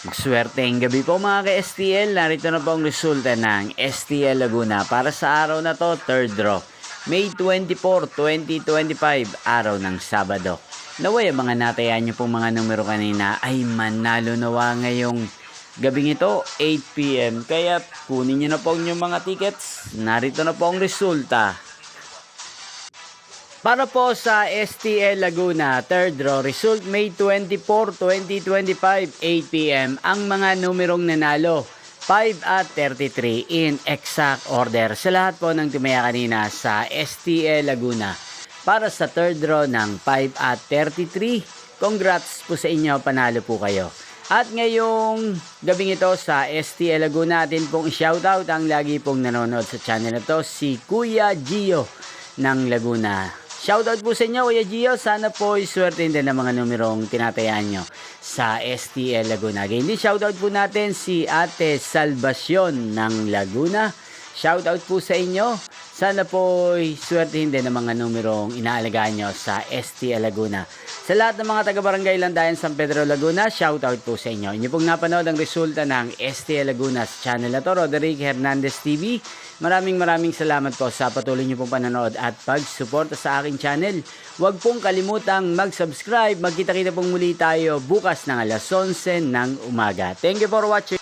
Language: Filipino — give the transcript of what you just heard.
Swerteng gabi po mga ka-STL. Narito na po ang resulta ng STL Laguna para sa araw na to, third draw. May 24, 2025, araw ng Sabado. Naway ang mga natayan nyo pong mga numero kanina ay manalo nawa ngayong gabing ito, 8 PM. Kaya kunin nyo na po ang inyong mga tickets. Narito na po ang resulta. Para po sa STL Laguna, third draw, result May 24, 2025, 8 PM. Ang mga numerong nanalo, 5 at 33 in exact order. Sa lahat po ng tumaya kanina sa STL Laguna. Para sa third draw ng 5 at 33, congrats po sa inyo, panalo po kayo. At ngayong gabing ito sa STL Laguna, atin pong shoutout ang lagi pong nanonood sa channel na to, si Kuya Gio ng Laguna. Shoutout po sa inyo, Kuya Gio. Sana po iswerte din ng mga numerong tinatayaan nyo sa STL Laguna. Again, shoutout po natin si Ate Salvacion ng Laguna. Shoutout po sa inyo. Sana po iswerte din ng mga numerong inaalagaan nyo sa STL Laguna. Sa lahat ng mga taga-barangay Landayan, San Pedro, Laguna, shoutout po sa inyo. Inyo pong napanood ang resulta ng STL Laguna sa channel na to, Roderick Hernandez TV. Maraming salamat po sa patuloy niyo pong panonood at pag-suporta sa aking channel. Huwag pong kalimutang mag-subscribe. Magkita-kita pong muli tayo bukas ng alas 11 ng umaga. Thank you for watching.